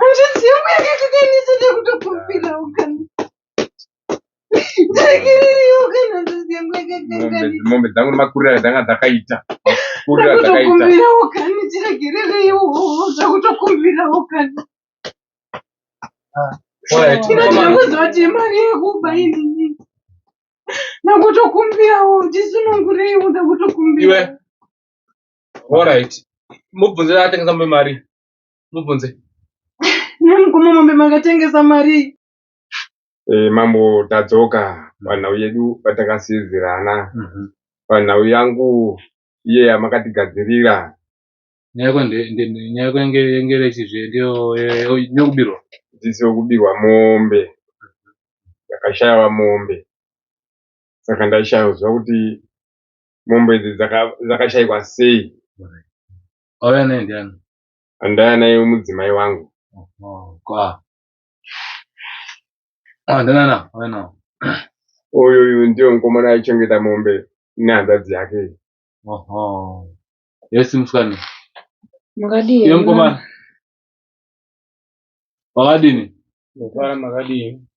Handiziva yakakakanisira kutokumbira ukana. Mombe dzangu nemakurira dzanga dzakaita. Kutokumbira ukana chiragirire kutokumbira ukana. Ndinoti mari yekuba inini. Nakutokumbirawo ndisunungurewo ndakutokumbira. Iwe. Alright. Mubvunze atengesa mombe mari. Mubvunze. Nemukoma mombe makatengesa mari. Mambo tadzoka panhau yedu patakasizirana. Panhau yangu iye yamakatigadzirira. Nyaya yengerechizve ndiyo yokubirwa. Ndisi yokubirwa mombe. Yakashayiwa mombe. Saka ndaishayiwa kuti mombe idzi dzakashayikwa sei. Auya naye ndiani? Andaya naye mudzimai wangu. Ndanana, auya nawo. Uyu ndiyo mukomana aichengeta mombe nehanzvadzi yake. Yesi musikana. Makadini. Iwe mukomana. Wakadini? Ndofara makadini.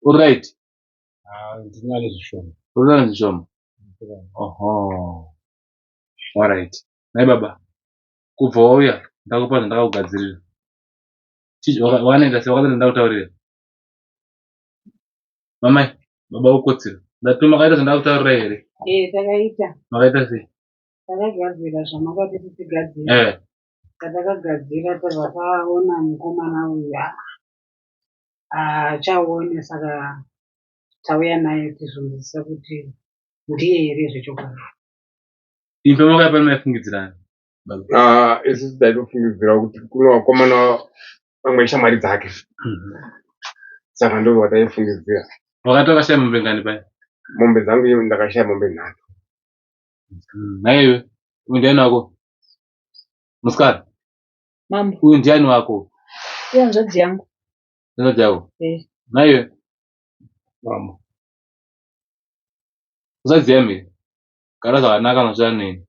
Uri right? Ndinale zvishoma. Uri zvishoma? Alright. Nai baba. Kubva wauya ndakupa zvandakakugadzirira. Wanoenda sei? Wakati ndakutaurira. Mamai, baba ukotsira. Ndatuma makaita zvandakutaurira here? Takaita. Makaita sei? Takagadzira zvamakati tisigadzira. Takagadzira tazvakaona mukomana uyu achaone, saka tauya naye tizonzisa kuti ndiye here zvechokwadi. Imba makaipa maifungidzirana? Isusu taitofungidzira kuti kuno vakomana vamwe shamwari dzake. Saka ndo vataifungidzira. Wakati wakashaya mombe ngani paya? Mombe dzangu ndakashaya mombe 3. Naiwe, uyu ndiani wako? Musikana? Mambo. Uyu ndiani wako? Iye hanzvadzi yangu. Hanzvadzi yako? Naiwe? Mambo. Usaziya mhere? Gara zvakanaka nosvika neni.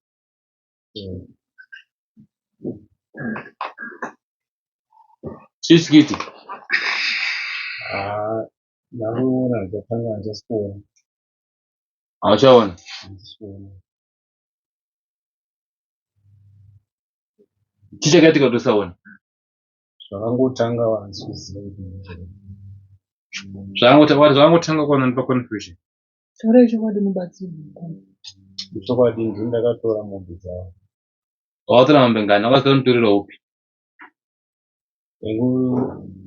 Chii chikiti? Ndakuona ndakanga ndasikuona. Hauchaona? Chii chakaitika kuti usaona? Zvakangotanga wanzviziva kuti zvakangotanga kuona ndipa confusion. Taura yechokwadi mubatsiri. chokwadi ndakatora mombe dzavo. Wakatora mombe ngani? Wakaziva kunitorera upi?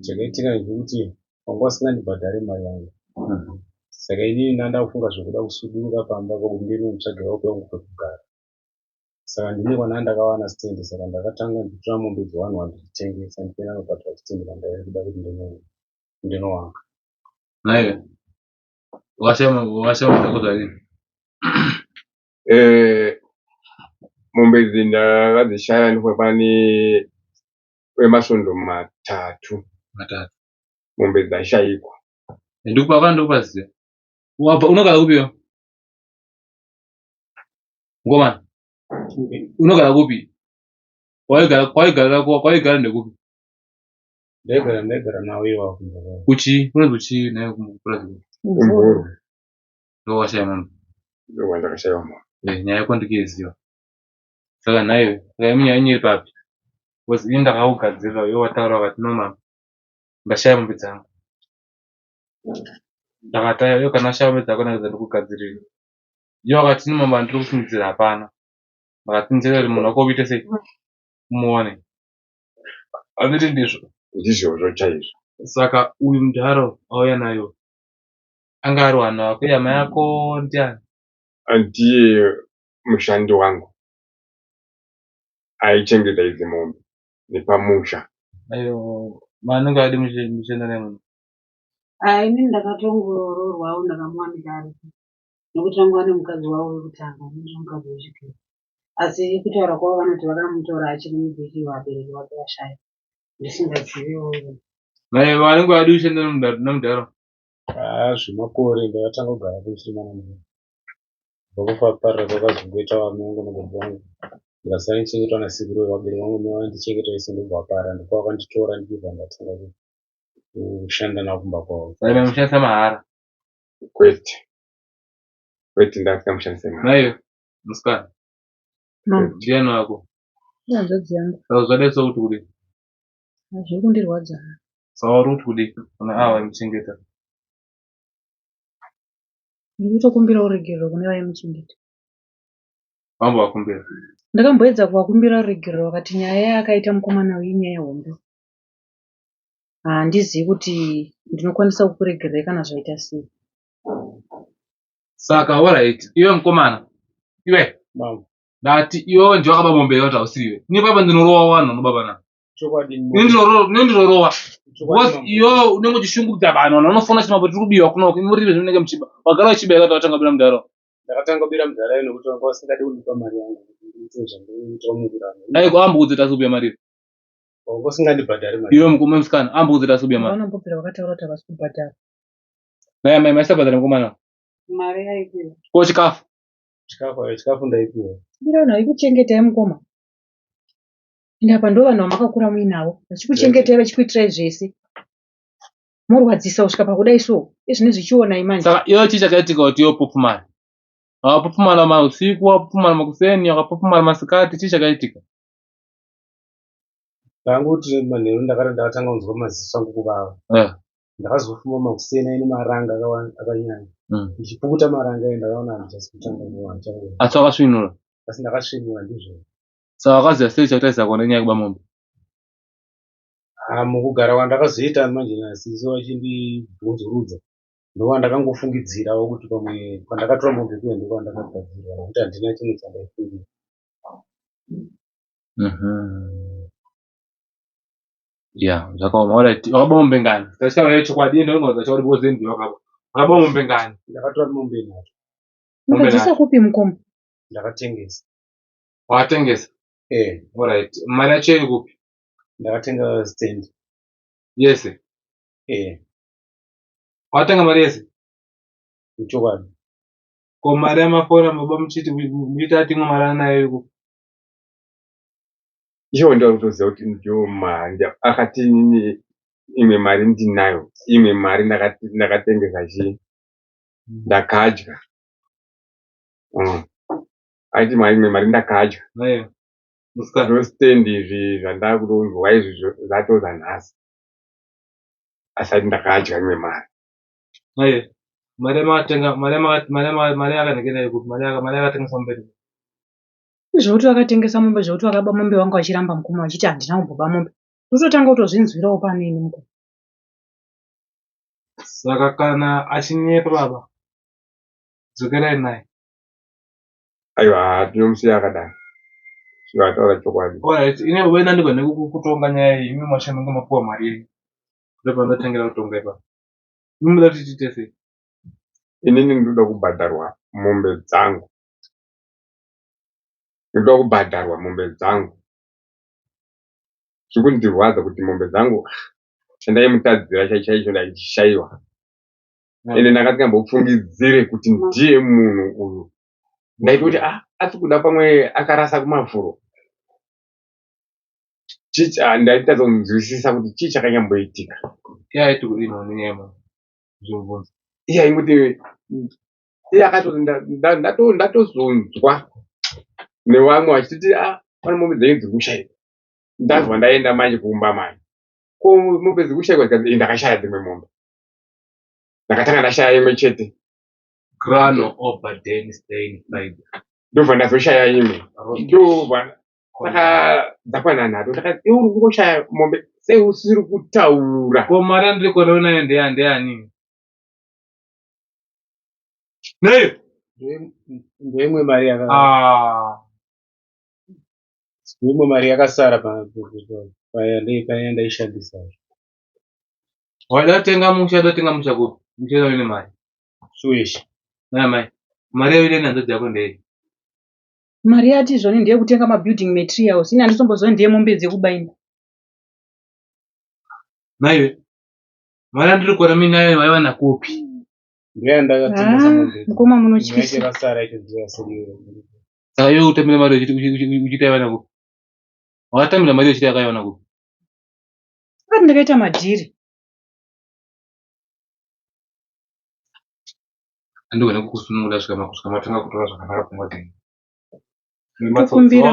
Chakaitika ndekuti wanga usingandibhadhari mari yangu. Saka inini ndandakufunga zvokuda kusuduruka pamba ndinomutsvagira upe wangu kwekugara. Saka ndine kwana ndakawana stendi, saka ndakatanga nditora mombe dzevanhu vanditengesa ndipena nobhadhara chitendi pandairi kuda kuti ndinowanga. Naiwe? Wakashaya mutakodza rini? Mombe idzi ndakadzishaya ndikwepani kwemasvondo 3. Mombe dzashayikwa. Ndikupa ziya. Unogara kupiwo? Mukomana? Unogara kupi? Kwaigara ndekupi? Ndaigara nawo iwawo. Kuchi? Unonzi kuchi naye kumupurazi? Kumburu. Ndo washaya mombe? Ndo wandakashayiwa mombe. Nyaya yako ndikiiziva. Saka naiwe, munyaya yenyu iri papi? Because ini ndakakugadzirira iwe wataura wakati no mama. Ndashaya mombe dzangu. Ndakataya iwe kana washaya mombe dzako ndakazva ndikugadzirira. Iwe wakati mama ndiri kufungidzira hapana. Wakati ndinzere kuti munhu wako uite sei? Umuone. Anditi ndizvo? Ndizvozvo chaizvo. Saka uyu mudharo auya nayo anga ari wana wako yama yako ndiani? Ndiye mushandi wangu aichengeta idzi mombe nepamusha. Ayo manenge adi mushanda naye munhu? Inini ndakatongororwawo ndakamuwanika aripo. Nekuti vangu ane mukadzi wavo wekutanga nemukadzi wechipiri. Asi kutaura kwavo vanoti vakamutora achiri mudiki vabereki vake vashaya. Ndisingaziviwo. Naye vanenge adi kushanda nomudharo? Zvemakore ndakatanga kugara kumusiri mana munhu. Vokuparira kwakazongoita vanongo nogobva wangu. ndikasara ndichengetwa nasekuru vabereki vangu vandichengeta ese ndobva para ndokwa vakanditora ndibva ndatanga kushanda navo kumba kwavo. Saka mushandisa mahara. Kwete ndasikamshandise mari. Naiyo musikana. Mama. Ndiani wako? Hanzvadzi yangu. Saka zvadai sokuti kudii? Zviri kundirwadza. Saka uri kuti kudii kana vaimuchengeta? Ndiri kutokumbira uregerero kune vaimuchengeta. Wambovakumbira? Ndakamboedza kuvakumbira uregerero vakati nyaya yakaita mukomana uyu inyaya hombe. Handizivi kuti ndinokwanisa kukuregererai kana zvaita sei. Saka alright, iwe mukomana. Iwe. Mama. Ndati iwe nje wakaba mombe kuti ausiwe. Ni baba ndinorowa wana no baba na. Chokwadi Ndinorowa. Because iyo unenge uchishungurudza vanhu vanofona chimabo tiri kubiwa kuno kumurive zvinenge muchiba. Wagara uchibeka kuti watanga bira mudaro. Ndakatanga bira mudaro ino kuti wanga usingadi kundipa mari yangu. Nditoza mungurano. Dai kuamba kudzita subiya mari. Wanga usingandibhadhari mari. Iwe mukomana amba kudzita subiya mari. Vanambopera vakataura kuti havasi kubhadhara. Naya mai masabhadhara mukomana. Mari yaipiwa. Ko chikafu. Chikafu ndaipiwa. Bira vanhu vaikuchengetai mukoma. Ende apa ndo vanhu vamakakura muinavo vachikuchengetai vachikuitirai zvese. Morwadzisa kusvika pakudai so. Izvine zvichionai manje. Saka iyo chii chakaitika kuti iyo popumara. Wakapopumara mausiku, wakapopumara makuseni, wakapopumara masikati, chii chakaitika? Tanguti manheru ndakatanga kunzwa maziso angu kuvava. Ndakazofuma makuseni aine maranga akanyanya. Ndichipukuta maranga aya ndakaona handisi kutanga kuwanja. Asi wakasvinura? Asi ndakasvinura ndizvo. Saka wakaziva sei chakutaisa kuona nyaya yekuba mombe? Mukugara kwandakazoita manje nasiso vachindibvunzurudza ndowandakangofungidzirawo kuti pamwe kwandakatora mombe kuya ndokwandakagadzirwa nokuti handina chimwe chandaifungira. Ya, zvakaoma. Alright, wakaba mombe ngani? Tachaura chokwadi ndinongoza chauri boze ndiyo wakaba. Wakaba mombe ngani? Ndakatora mombe nhatu. Mukadzisa kupi mukoma? Ndakatengesa. Wakatengesa? Alright. Mari yacho iri kupi? Ndakatenga stand. Yese? Watenga mari yese? Chokwadi. Ko mari yamafoni mababa muchiti atimwe mari anayo iri kupi? Iwo ndo kutoziva kuti ndiwo mari akati imwe mari ndinayo, imwe mari ndakatengesa chii ndakadya. Aiti imwe mari ndakadya. Zvostendi izvi zvandakutonzwa izvi zvatoza nhasi. Asati ndakadya imwe mari. Mari yakanekera iri kupi? Mari yakatengesa mberi. Zvokuti vakatengesa mombe zvokuti vakaba mombe vanga vachiramba mukoma vachiti handina kumboba mombe. Tototanga kutozvinzwirawo panini mukoma. Saka kana achinyepa baba, dzokerai naye. Aiwa, tinomusiya akadaro. Zvataura chokwadi. Alright, ine wena ndigone kutonga nyaya iyi, imi mashanu ngemapuwa mari yenyu. Ndipo ndatengera kutonga ipa. Munoda kuti tiite sei? Inini ndoda kubhadharwa mombe dzangu. Ndoda kubhadharwa mombe dzangu. Zvikundirwadza kuti mombe dzangu chandaimutadzira chaicho ndachishaiwa. Ende ndakati ndambofungidzire kuti ndiye munhu uyu. Ndaiti kuti asi kuda pamwe akarasa kumafuro. Ndaitadza kunzwisisa kuti chii chakanyamboitika. Yaiti kudini nenyama zvobvunza. Iya inguti akatoti ndatozonzwa nevamwe vachiti pane mombe dzenyu dziri kushaiwa. Ndazwa ndaenda manje kuumba manje. Ko mombe dziri kushaiwa dzikazi ndakashaya dzimwe mombe. Ndakatanga ndashaya imwe chete. Grano Oberden Stein Friday. Ndobva ndazoshaya imwe. Ndobva saka dzakwana nhatu. Ndakati iwe uri kungoshaya mombe sei usiri kutaura. Ko mari yandiri kuona nayo ndeani? Nayo? Ndoimwe mari yakasara paya ndaishandisa. Wadatenga musha kupi? Mucheza une mari. Suishi. Naya mai. Mari yayo ine hanzvadzi yako ndei. Mari yati zvone ndeye kutenga mabuilding materials. Ini handisombozwa ndeye mombe dzekubaina. Naiwe. Mari yandiri kuona mimi nayo waiwana kupi? Ndiyanda ndakatengesa mombe. Mukoma munotyisa. Yakasara icho ndiyasiriyo. Saka iwe utambira mari uchitaiwana kupi? Wakatambira mari uchiti yakaiwana kupi? Akati ndakaita madhiri. Andigona kukusunungura kusvika matanga kutora zvakanaka pfungwa dzenyu. Kukumbira.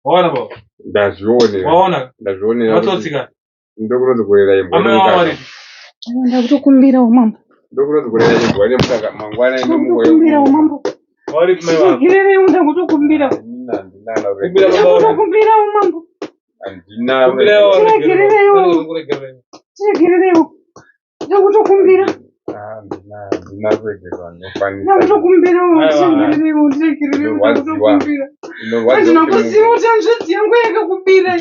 Waona baba? Ndazvionera. Waona? Ndazvionera. Matsotsika. Ndokunozokorera imbwa. Ndakutokumbirawo mambo. Ndokunozokorera imbwa nemukaka mangwana inomuwoyo. Ndakutokumbirawo mambo. Wari kumai wako. Chiregererewo ndakutokumbira. Ndakutokumbirawo mambo. Chiregererewo. Ndakutokumbira. Ndakutokumbirawo chiregererewo ndiregererewo ndakutokumbira. Handina kuziva kuti hanzvadzi yangu yakakubira.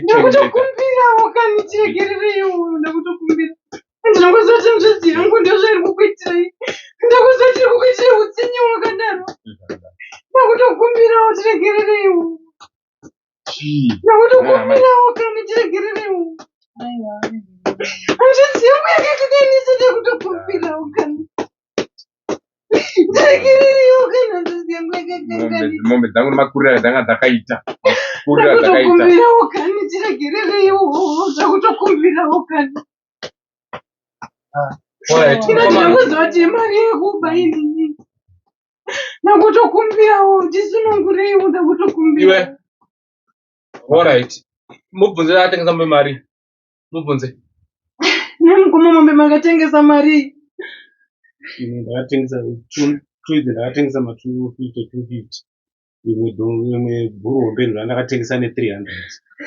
Ndakutokumbirawo kani chiregererewo ndakutokumbira. Handina kuziva kuti hanzvadzi yangu ndozvairi kukuitirai. Ndakuziva tiri kukuitirai utsinye wakadaro. Ndakutokumbirawo chiregererewo. Ndakutokumbirawo kani chiregererewo. Hanzvadzi yangu yakakudanisa ndakutokumbirawo kani. Chiregererewo kani hanzvadzi yangu yakakudanisa. Mombe dzangu nemakuriro dzanga dzakaita. Ndakutokumbirawo kani chiregererewo. Ndakutokumbirawo kani. Ndinoziva kuti mari yekuba inini. Ndakutokumbirawo ndisunungureiwo ndakutokumbira. Iwe. Alright. Mubvunze atengesa mari. Mubvunze. Nemukoma mombe makatengesa mari. Ine ndakatengesa 250. Imwe bhurombe ndakatengesa ne300.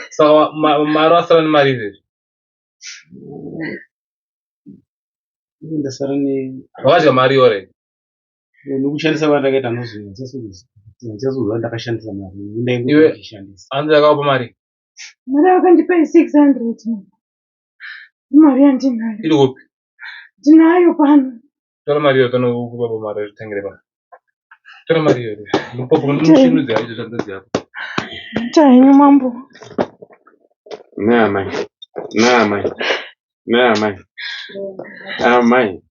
Saka mari wasara nemari izvezvi. Ndasara ne Wakadya mari already. nokushandisa vandakaita ndinozozwa ndakashandisa mari Iwe ndaishandisa hanzi yakaupa mari. Mari yakandipa 600. Mari yandinayo. Iri kupi? Ndinayo pano. Tora mari iyo tonokupa mari zvitengere pano. Tora mari iyo. Muchinudze hacho zvanzi yako. Tahenyu mambo. Amai.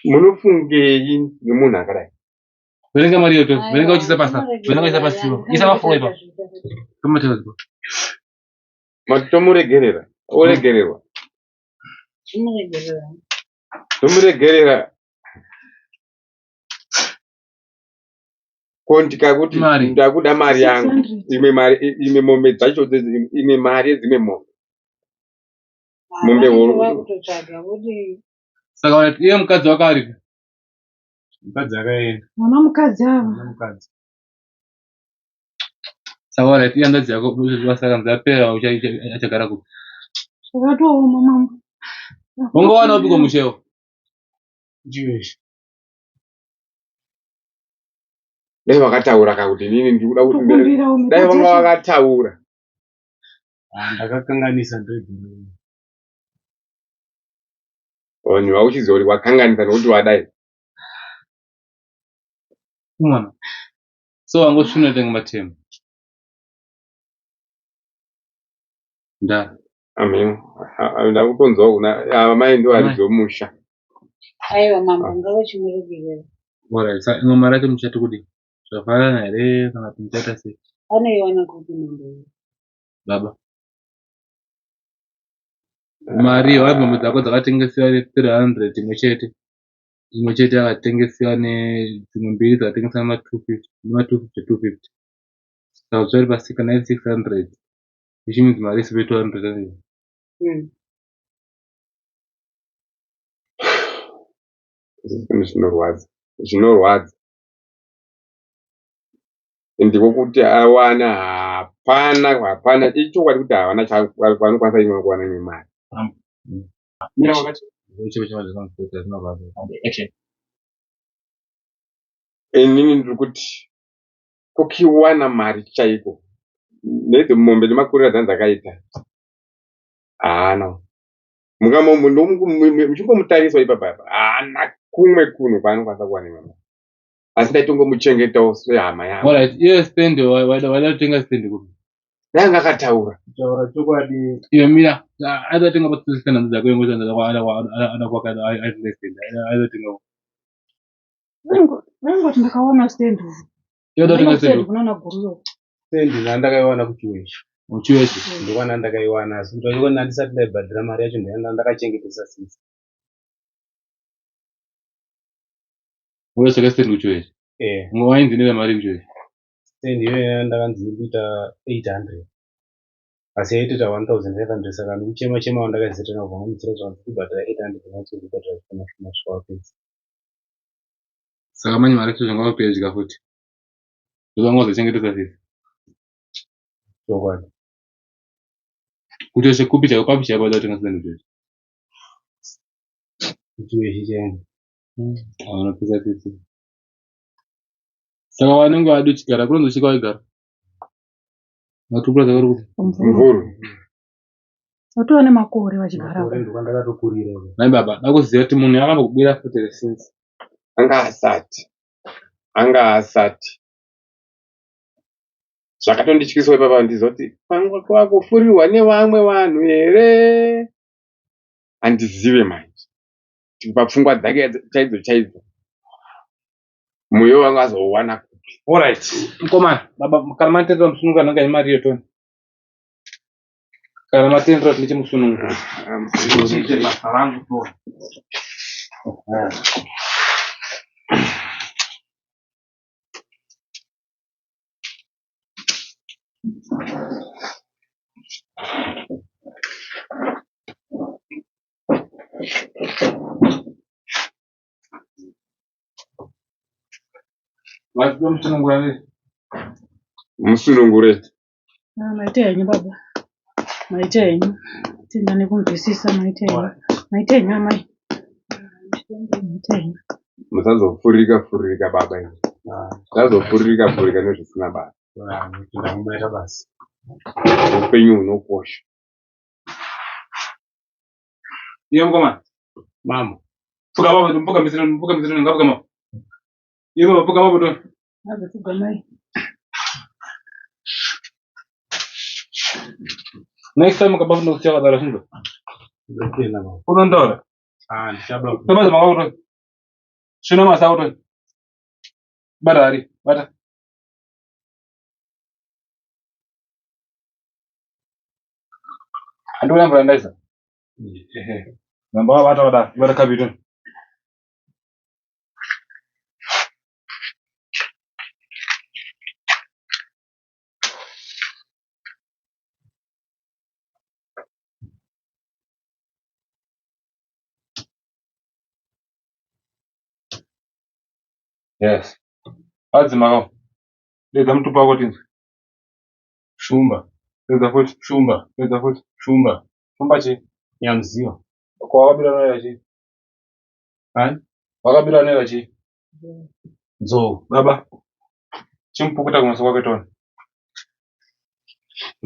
Munofungei nemunhu akadai? Verenga mari iyo. Verenga uchisa pasi. Verenga uchisa pasi. Isa mafuro ipa. Tomateo. Tomuregerera. Oregererwa. Tomuregerera. Ndikakuti ndakuda mari yangu. Imwe mombe dzacho imwe mari dzimwe mombe. Mombe huru. Saka iye mukadzi wako aripi? mukadzi akaenda Mwana mukadzi ava. mukadzi Saka alright iye handadzi yako saka nzapera achagara kupi? Zvakatooma mambo. Ungowana upiko mushewo? chiweshe Dai vakataura kakuti nini ndikuda kuti Tokumbirawo dai vanga vakataura. ndakakanganisa ndozvino Vanhu vauchiziva kuti wakanganisa nokuti wadai. Mwana. So wangosvina tenga matemu. Nda. Amen. Ndakutonzwa kuna amai ndo arizomusha. Aiwa mambo ngavachimuregerera. Alright, saka imwe mari yacho muchati kudi? Zvafanana here kana kuti muchaita sei? Anoiwana kupi mambo? Baba. Mari iyo mombe dzako dzakatengesiwa ne300 imwe chete yakatengesiwa nedzimwe mbiri dzakatengesiwa nema250. Saka zvari pasika 9600 which means mari isipe 200. Zvinorwadza. Ndikokuti awana hapana ichokwadi kuti havana vanokwanisa imwe kuwana imwe mari. Inini ndiri kuti kukiwana mari chaiko nedzo mombe nemakuriro dzanzi dzakaita haana muchingomutariswa ipapa haana kumwe kunhu kwaanokwanisa kuwana imwe mari asi ndaitongomuchengetawo sehama yangu. Alright, iye stand waida kutenga stand kupi? Danga akataura kutaura chokwadi iwe mira aizotenga pa2 dzako ingozanda ada kwaka aizotenga Vengo ndakaona stand. Yoda tenga stand. Kunaona guruyo. Sendi nandakaiwana kuchiweshi. Uchiweshi. Ndikwana ndakaiwana asi ndikona ndisati ndaibhadhira mari yacho ndaenda ndakachengetesa sisi. Wewe saka stand uchiweshi. Mwainzi nile mari uchiweshi. Sendi iyoyo ndakanzi kuita 800. Asi yaitita 1500 saka ndichema wandakazita nawo pamwe zvanzi kubhadhira 800 nacho kubhadhira kuna swapesi. Saka manje mari yacho zvanga kupedya futi. Zvanga zvichengetesa sisi. Chokwadi. Kuti wese kupi chako papi chako tenga stand uchiweshi. Uchiweshi cheni. Hawana pesa sisi. Saka wanenge wadi uchigara kunozosvika waigara. Matupura dzakari kuti Mvuru. Watowa nemakore wachigara. Makore ndakatokurira. Nai baba, ndakuziva kuti munhu yakamba kubira futi since. Anga asati. Zvakatondityisa papa ndizoti pangwa kwakufurirwa nevamwe vanhu here. Handizive manje. Papfungwa dzake chaidzo. Muyo wanga azowana kupi. All right. Mkomana, baba kana matendera musunungu ananga imari yotoni. Kana matendera tiche musunungu. Tiche mafarangu to. Watu musunungu ane. Musunungure. Maite yenyu baba. Maite yenyu. Tindane kumvisisa maite yenyu. Maite yenyu amai. Maite yenyu. Musazofurika baba ini. Musazofurika nezvisina basa. Ndamubaita basi. Upenyu hunokosha. Iye mkomana. Mama. Fuka baba mpuka mizino ngapuka mama. Iye baba fuka baba to. Abe fuka mai. Next time ukababa ndo kuchaka dara shindo. Ndakena baba. Unondora. Ndichabla. Tabaza makabuto. Shino masauto. Barari, bata. Andu namba ndaisa. Namba bata bata, bata kabito. Yes. Adzi makao. Leza mtupa wako tinzi. Shumba. Leza futi. Shumba. Leza futi. Shumba. Shumba chi. Nyamziwa. Kwa wakabila nayo chi. Hani? Wakabila nayo chi. Nzou. Baba. Chimpukuta kwa sababu ketoni.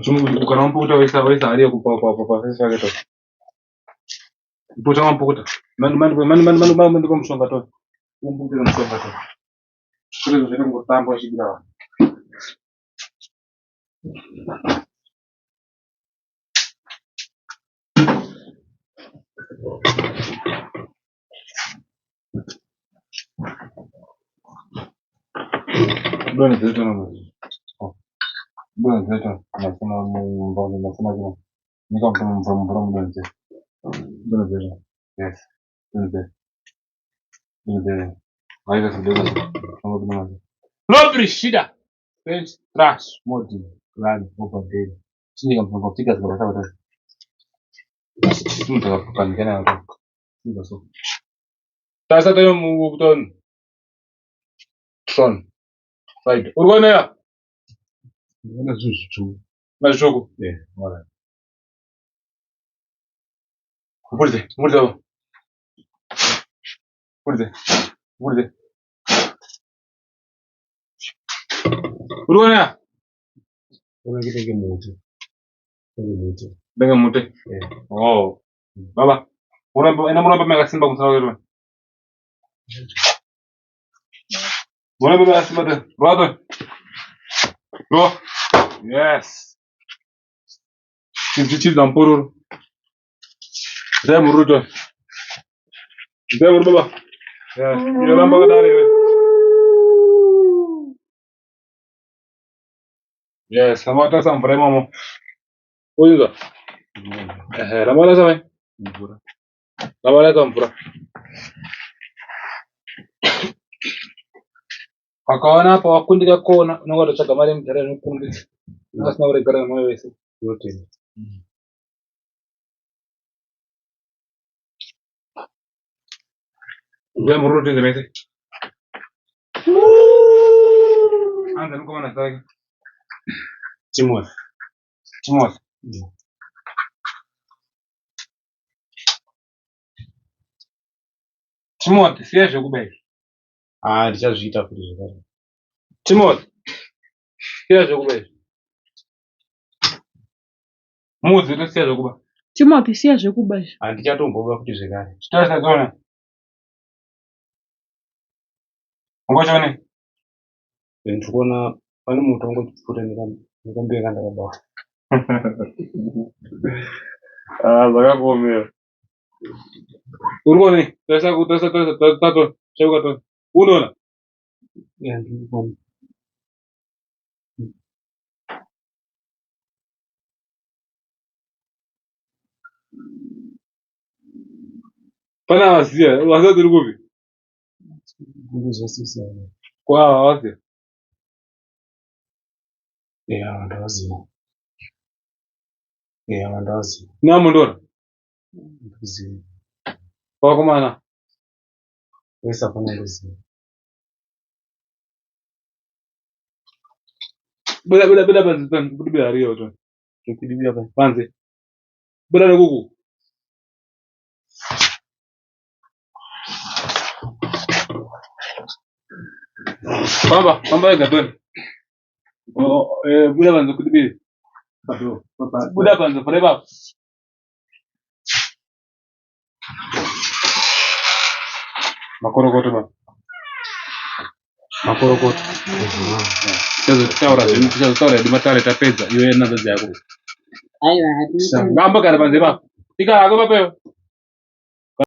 Chimpukuta kana mpukuta waisa hali ya kupa sasa ketoni. Mpukuta mpukuta. Manu kwa mshonga toni. Mpukuta mshonga toni. Kule zote ngotambo ashibira. Bwana zetu na mwanzo. Bwana zetu nasema mbona nasema kama niko from bwana zetu. Bwana zetu. Yes. Bwana zetu. Bwana zetu. Haiga sindega. Kama bwana zetu. Lobri shida. Bench trash modi run over there. Sini kama tunapotika tunataka watu. Tunataka kupanikana hapo. Ndio so. Sasa tayo mbuton. Son. Right. Urwana ya. Ndona zuzu. Na jogo. Wala. Murde. Urwana ya. Kuna kitu kimoja. Benga mute. Oh. Baba. Una mwana mega simba kumsana wewe. Mwana mega simba de. Brother. Go. Yes. Chichi dampuru. Zai muruto. Baba. Yes. Yolamba kadari. Yes, samata samfura mamo. Uyuza. Lamala samai. Mvura. Lamala samfura. Wakaona hapa wakundika kona nongo tochaka mali mtare nukundi. Nasina ure gara moyo wese. Yote. Uwe muruti zemete. Anza nuko mana sagi. Timothy. Timothy. Timothy siya zvekubai. Ndichazviita kuti zvakare. Timothy siya zvekubai. Mudzi tosiya zvekuba. Timothy siya zvekuba. Ndichatomboba kuti zvakare. Chitarisa dzone. Ngochone. Ndikuona pane mutu wangochipfuta nekambira kandakabata. Zvakakomera. Urikoni? Tarisa. Chauka. Unoona? Ndikuona. Pana wasiya, wasiya tiri kupi? Ndizosiyana. Kwa wasiya? Ndawaziva. Ndawaziva. Namundora? Ndikuziva. Wakomana? Wese afana ndoziva. Bida panzi kuti bida riyo to. Kuti bida panzi. Bida nekuku. Pamba wega toni. Buda panzi kuti bida. Buda panzi forever. Makorokoto ba. Makorokoto. Taura dimatare tapedza iwe nazo dzako. Aiwa, Ngamba gara panze pa. Tika ako papeyo.